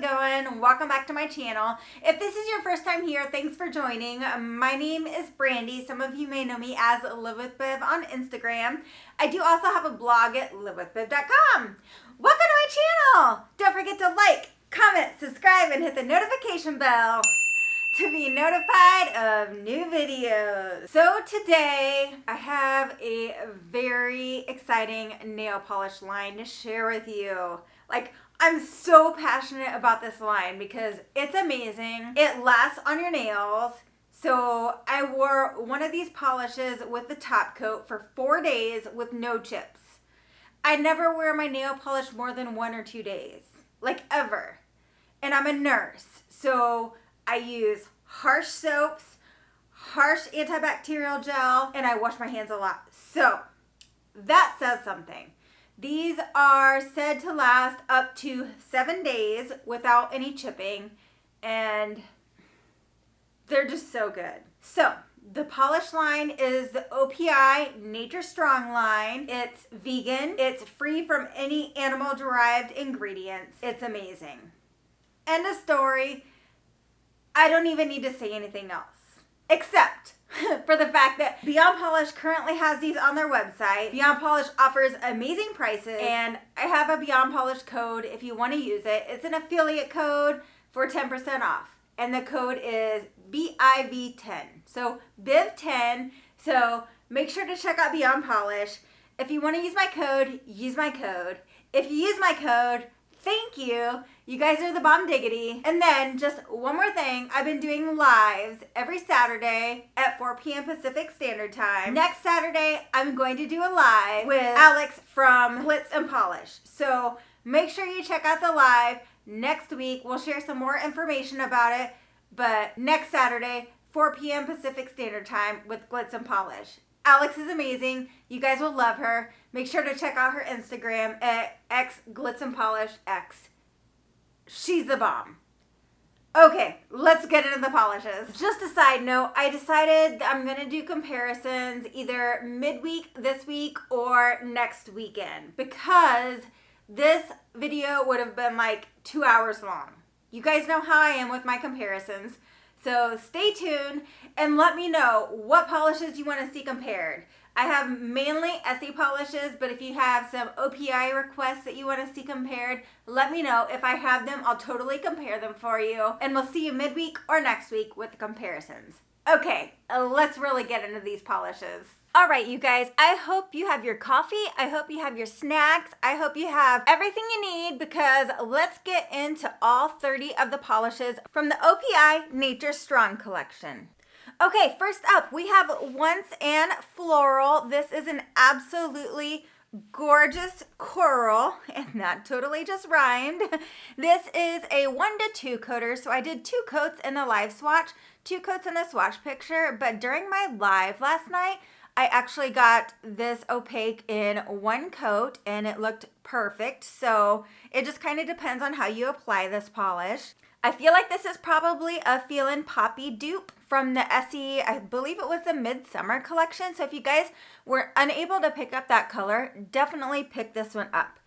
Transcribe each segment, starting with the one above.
it going? Welcome back to my channel. If this is your first time here, thanks for joining. My name is Brandy. Some of you may know me as Live with Biv on Instagram. I do also have a blog at livewithbiv.com. Welcome to my channel. Don't forget to like, comment, subscribe, and hit the notification bell to be notified of new videos. So today I have a very exciting nail polish line to share with you. Like, I'm so passionate about this line because it's amazing. It lasts on your nails. So I wore one of these polishes with the top coat for 4 days with no chips. I never wear my nail polish more than 1 or 2 days, like ever. And I'm a nurse, so I use harsh soaps, harsh antibacterial gel, and I wash my hands a lot. So that says something. These are said to last up to 7 days without any chipping, and they're just so good. So the polish line is the OPI Nature Strong line. It's vegan. It's free from any animal derived ingredients. It's amazing. End of story. I don't even need to say anything else, except for the fact that Beyond Polish currently has these on their website. Beyond Polish offers amazing prices, and I have a Beyond Polish code if you want to use it. It's an affiliate code for 10% off, and the code is BIV10. So BIV10. So make sure to check out Beyond Polish. If you want to use my code, use my code. If you use my code, thank you. You guys are the bomb diggity. And then just one more thing. I've been doing lives every Saturday at 4 p.m. Pacific Standard Time. Next Saturday, I'm going to do a live with Alex from Glitz and Polish. So make sure you check out the live. Next week, we'll share some more information about it. But next Saturday, 4 p.m. Pacific Standard Time with Glitz and Polish. Alex is amazing. You guys will love her. Make sure to check out her Instagram at xglitzandpolishx. She's the bomb. Okay, let's get into the polishes. Just a side note, I decided that I'm going to do comparisons either midweek this week or next weekend because this video would have been like 2 hours long. You guys know how I am with my comparisons. So stay tuned and let me know what polishes you want to see compared. I have mainly Essie polishes, but if you have some OPI requests that you want to see compared, let me know. If I have them, I'll totally compare them for you. And we'll see you midweek or next week with the comparisons. Okay, let's really get into these polishes. All right, you guys, I hope you have your coffee. I hope you have your snacks. I hope you have everything you need because let's get into all 30 of the polishes from the OPI Nature Strong collection. Okay, first up, we have Once and Floral. This is an absolutely gorgeous coral, and that totally just rhymed. This is a 1 to 2 coater, so I did 2 coats in the live swatch, 2 coats in the swatch picture, but during my live last night, I actually got this opaque in 1 coat, and it looked perfect, so it just kind of depends on how you apply this polish. I feel like this is probably a Feelin' Poppy dupe from the Essie, I believe it was the Midsummer collection. So if you guys were unable to pick up that color, definitely pick this one up.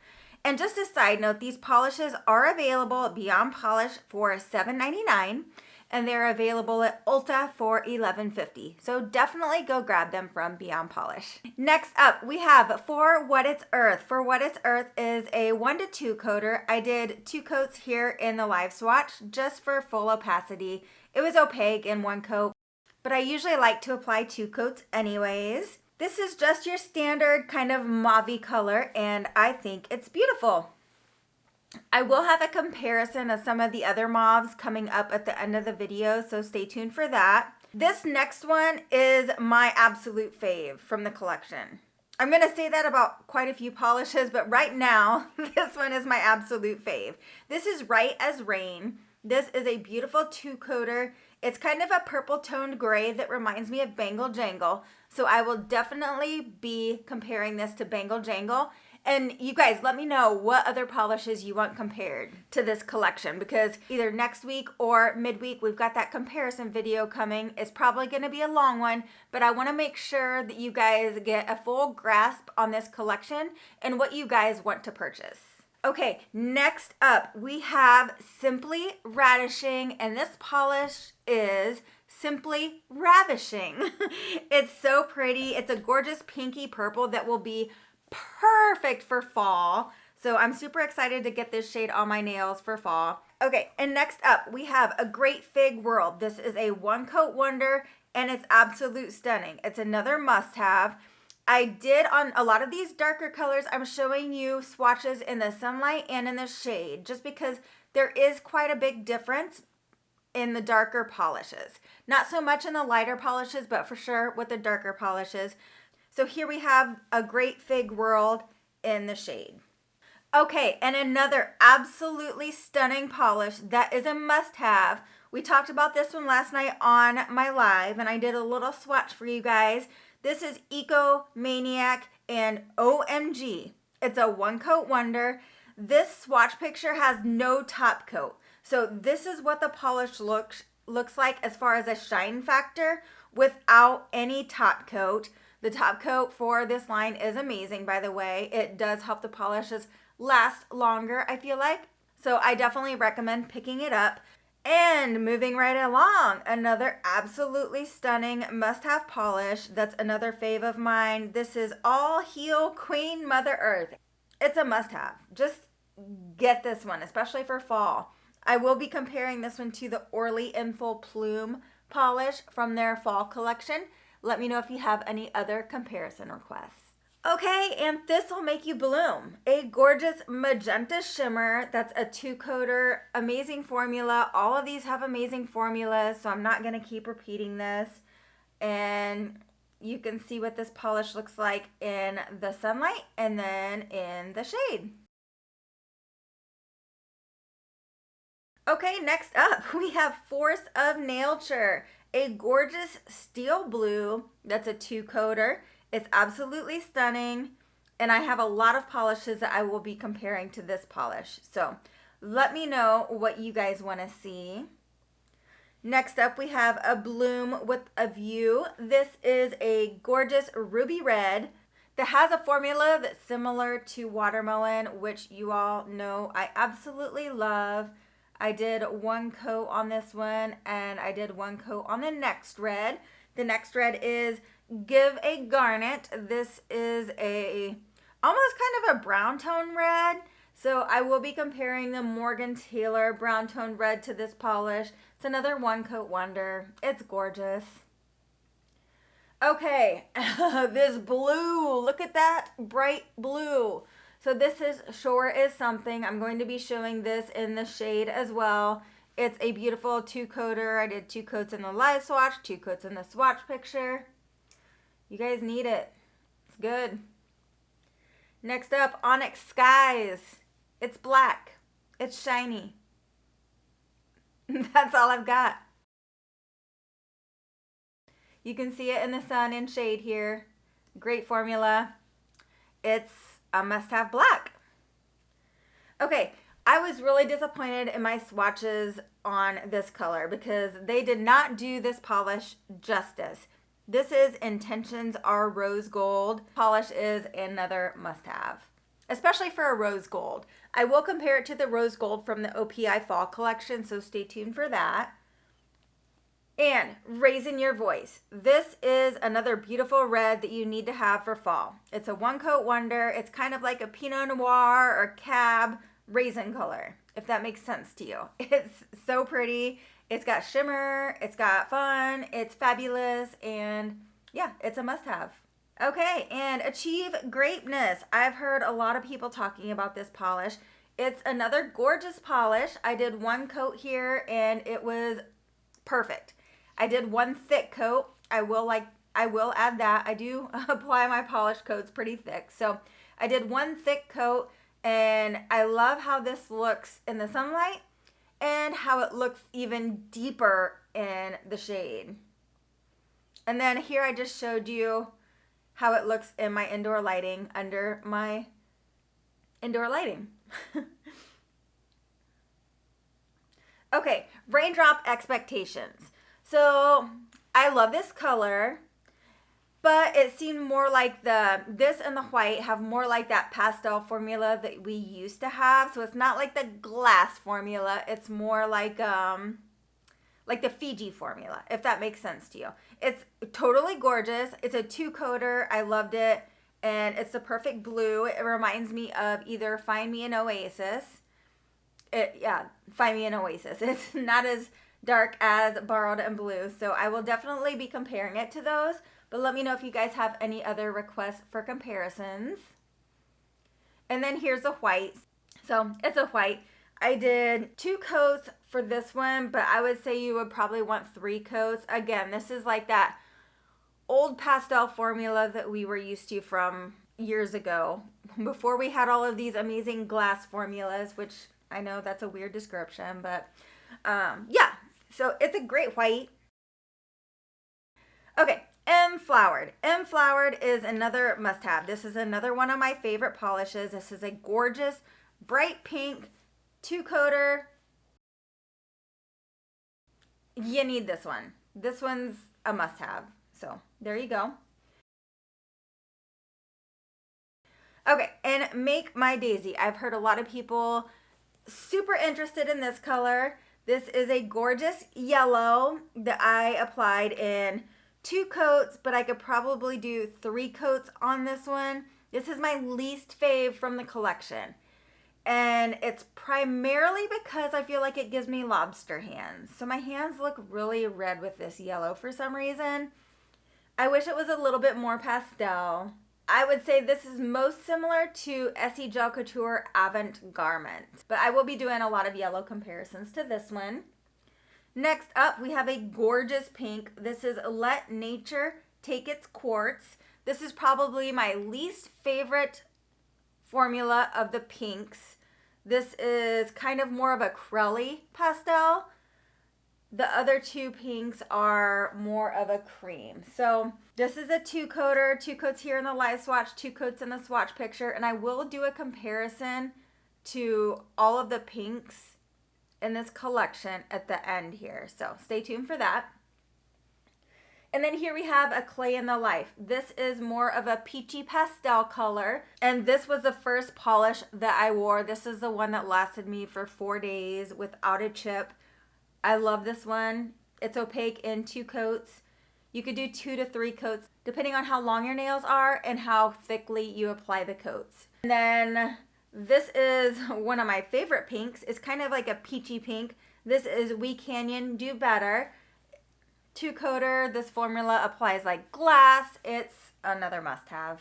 And just a side note, these polishes are available at Beyond Polish for $7.99, and they're available at Ulta for $11.50. So definitely go grab them from Beyond Polish. Next up, we have For What It's Earth. For What It's Earth is a 1 to 2 coater. I did 2 coats here in the live swatch just for full opacity. It was opaque in 1 coat, but I usually like to apply 2 coats anyways. This is just your standard kind of mauve color, and I think it's beautiful. I will have a comparison of some of the other mauves coming up at the end of the video, so stay tuned for that. This next one is my absolute fave from the collection. I'm going to say that about quite a few polishes, but right now, this one is my absolute fave. This is Right as Rain. This is a beautiful 2-coater. It's kind of a purple toned gray that reminds me of Bangle Jangle, so I will definitely be comparing this to Bangle Jangle. And you guys, let me know what other polishes you want compared to this collection, because either next week or midweek, we've got that comparison video coming. It's probably going to be a long one, but I want to make sure that you guys get a full grasp on this collection and what you guys want to purchase. Okay, next up we have Simply Radishing, and this polish is simply ravishing. It's so pretty. It's a gorgeous pinky purple that will be perfect for fall. So I'm super excited to get this shade on my nails for fall. Okay, and next up we have A Great Fig World. This is a one coat wonder and it's absolute stunning. It's another must-have. I did on a lot of these darker colors, I'm showing you swatches in the sunlight and in the shade, just because there is quite a big difference in the darker polishes. Not so much in the lighter polishes, but for sure with the darker polishes. So here we have A Great Fig World in the shade. Okay, and another absolutely stunning polish that is a must-have. We talked about this one last night on my live, and I did a little swatch for you guys. This is Eco Maniac and OMG. It's a one coat wonder. This swatch picture has no top coat. So this is what the polish looks like as far as a shine factor without any top coat. The top coat for this line is amazing, by the way. It does help the polishes last longer, I feel like. So I definitely recommend picking it up. And moving right along, another absolutely stunning must-have polish. That's another fave of mine. This is All Heal Queen Mother Earth. It's a must-have. Just get this one, especially for fall. I will be comparing this one to the Orly Info Plume polish from their fall collection. Let me know if you have any other comparison requests. Okay, and Thistle Make You Bloom, a gorgeous magenta shimmer that's a two-coater, amazing formula. All of these have amazing formulas, so I'm not going to keep repeating this. And you can see what this polish looks like in the sunlight and then in the shade. Okay, next up we have Force of Nailture, a gorgeous steel blue that's a two-coater. It's absolutely stunning, and I have a lot of polishes that I will be comparing to this polish. So let me know what you guys want to see. Next up, we have a bloom with a view. This is a gorgeous ruby red that has a formula that's similar to watermelon, which you all know I absolutely love. I did one coat on this one, and I did one coat on the next red. The next red is Give a Garnet. This is a almost kind of a brown tone red. So I will be comparing the Morgan Taylor brown tone red to this polish. It's another one coat wonder. It's gorgeous. Okay, this blue. Look at that bright blue. So this is Sure Is Something. I'm going to be showing this in the shade as well. It's a beautiful two-coater. I did two coats in the live swatch, two coats in the swatch picture. You guys need it. It's good. Next up, Onyx Skies. It's black. It's shiny. That's all I've got. You can see it in the sun and shade here. Great formula. It's a must-have black. Okay, I was really disappointed in my swatches on this color because they did not do this polish justice. This is Intentions Are Rose Gold. Polish is another must-have, especially for a rose gold. I will compare it to the rose gold from the OPI fall collection, so stay tuned for that. And Raisin Your Voice. This is another beautiful red that you need to have for fall. It's a one coat wonder. It's kind of like a Pinot Noir or Cab raisin color, if that makes sense to you. It's so pretty. It's got shimmer, it's got fun, it's fabulous, and yeah, it's a must-have. Okay, and Achieve Grapeness. I've heard a lot of people talking about this polish. It's another gorgeous polish. I did one coat here, and it was perfect. I did one thick coat. I will add that. I do apply my polish coats pretty thick. So I did one thick coat, and I love how this looks in the sunlight and how it looks even deeper in the shade. And then here I just showed you how it looks in my indoor lighting under my indoor lighting. Okay, Raindrop Expectations. So I love this color. but it seemed more like this and the white have more like that pastel formula that we used to have. So it's not like the glass formula. It's more like the Fiji formula, if that makes sense to you. It's totally gorgeous. It's a 2-coater. I loved it. And it's the perfect blue. It reminds me of either Find Me an Oasis. Find Me an Oasis. It's not as dark as Borrowed and Blue. So I will definitely be comparing it to those. But let me know if you guys have any other requests for comparisons. And then here's a white. So it's a white. I did 2 coats for this one, but I would say you would probably want 3 coats. Again, this is like that old pastel formula that we were used to from years ago, before we had all of these amazing glass formulas, which I know that's a weird description, but yeah, so it's a great white. Okay, Emflowered. Emflowered is another must-have. This is another one of my favorite polishes. This is a gorgeous bright pink 2-coater. You need this one. This one's a must-have. So there you go. Okay, and Make My Daisy. I've heard a lot of people super interested in this color. This is a gorgeous yellow that I applied in 2 coats, but I could probably do 3 coats on this one. This is my least fave from the collection. And it's primarily because I feel like it gives me lobster hands. So my hands look really red with this yellow for some reason. I wish it was a little bit more pastel. I would say this is most similar to Essie Gel Couture Avant Garment. But I will be doing a lot of yellow comparisons to this one. Next up, we have a gorgeous pink. This is Let Nature Take Its Quartz. This is probably my least favorite formula of the pinks. This is kind of more of a crelly pastel. The other 2 pinks are more of a cream. So this is a 2-coater, 2 coats here in the live swatch, 2 coats in the swatch picture. And I will do a comparison to all of the pinks in this collection at the end here. So stay tuned for that. And then here we have a Clay in the Life. This is more of a peachy pastel color. And this was the first polish that I wore. This is the one that lasted me for 4 days without a chip. I love this one. It's opaque in 2 coats. You could do 2 to 3 coats depending on how long your nails are and how thickly you apply the coats. And then this is one of my favorite pinks. It's kind of like a peachy pink. This is We Canyon Do Better. 2-coater. This formula applies like glass. It's another must-have.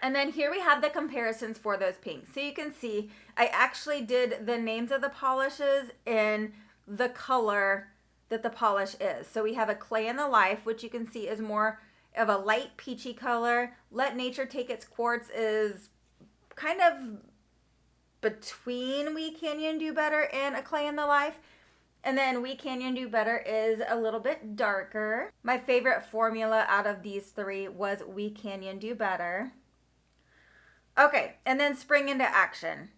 And then here we have the comparisons for those pinks. So you can see I actually did the names of the polishes in the color that the polish is. So we have a Clay in the Life, which you can see is more of a light peachy color. Let Nature Take Its Quartz is kind of between We Canyon Do Better and a Clay in the Life. And then We Canyon Do Better is a little bit darker. My favorite formula out of these 3 was We Canyon Do Better. Okay, and then Spring Into Action.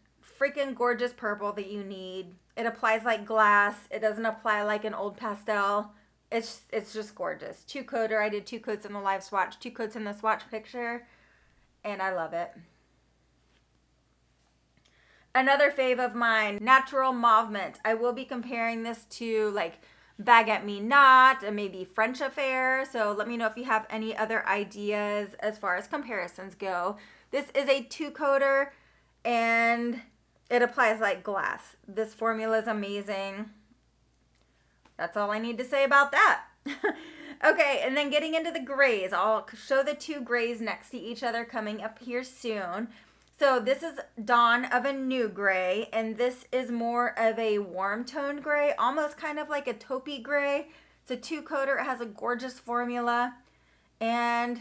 Freaking gorgeous purple that you need. It applies like glass. It doesn't apply like an old pastel. It's just gorgeous. 2-coater. I did 2 coats in the live swatch, 2 coats in the swatch picture, and I love it. Another fave of mine, Natural Mauvement. I will be comparing this to like Baguette Me Not and maybe French Affair. So let me know if you have any other ideas as far as comparisons go. This is a 2-coater and it applies like glass. This formula is amazing. That's all I need to say about that. Okay, and then getting into the grays. I'll show the 2 grays next to each other coming up here soon. So this is Dawn of a New Gray, and this is more of a warm toned gray, almost kind of like a taupey gray. It's a 2-coater. It has a gorgeous formula, and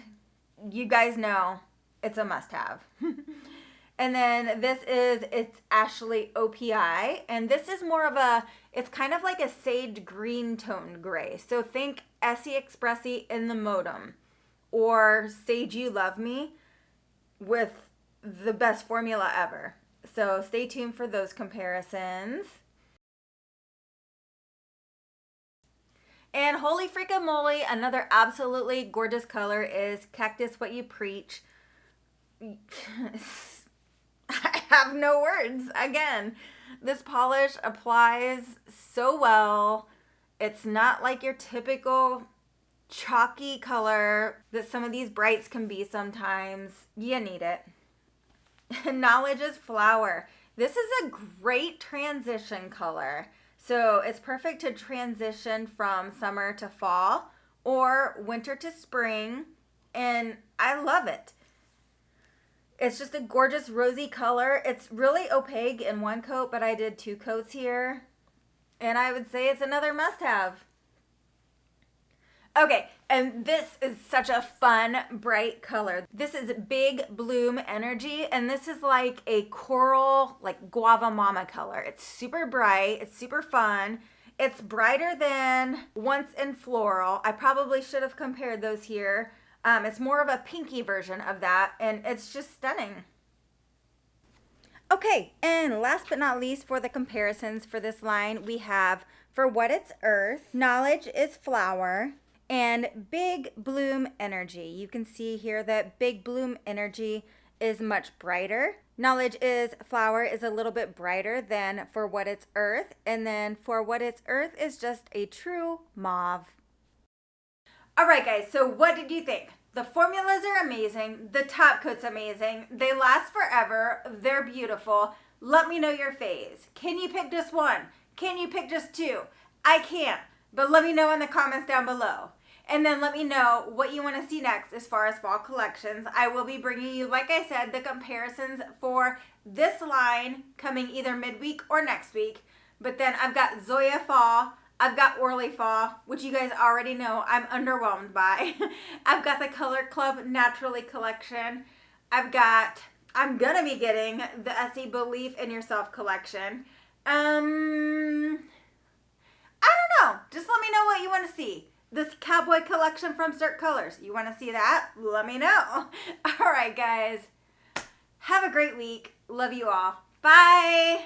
you guys know it's a must-have. And then it's Ashually OPI, and this is more of it's kind of like a sage green toned gray. So think Essie Expressi in the Modem, or Sage You Love Me with the best formula ever. So stay tuned for those comparisons. And holy freaking moly, another absolutely gorgeous color is Cactus What You Preach. I have no words. Again, this polish applies so well. It's not like your typical chalky color that some of these brights can be sometimes. You need it. Knowledge is Flower. This is a great transition color. So it's perfect to transition from summer to fall or winter to spring. And I love it. It's just a gorgeous rosy color. It's really opaque in one coat, but I did 2 coats here. And I would say it's another must-have. Okay, and this is such a fun, bright color. This is Big Bloom Energy, and this is like a coral, like guava mama color. It's super bright, it's super fun. It's brighter than Once in Floral. I probably should have compared those here. It's more of a pinky version of that, and it's just stunning. Okay, and last but not least for the comparisons for this line, we have For What It's Earth, Knowledge is Flower, and Big Bloom Energy. You can see here that Big Bloom Energy is much brighter. Knowledge is Flower is a little bit brighter than For What It's Earth, and then For What It's Earth is just a true mauve. All right, guys, so what did you think? The formulas are amazing. The top coat's amazing. They last forever. They're beautiful. Let me know your faves. Can you pick just one? Can you pick just 2? I can't, but let me know in the comments down below. And then let me know what you want to see next as far as fall collections. I will be bringing you, like I said, the comparisons for this line coming either midweek or next week. But then I've got Zoya Fall. I've got Orly Fall, which you guys already know I'm underwhelmed by. I've got the Color Club Naturally collection. I'm going to be getting the Essie Belief in Yourself collection. I don't know. Just let me know what you want to see. This Cowboy collection from Start Colors. You want to see that? Let me know. All right, guys. Have a great week. Love you all. Bye.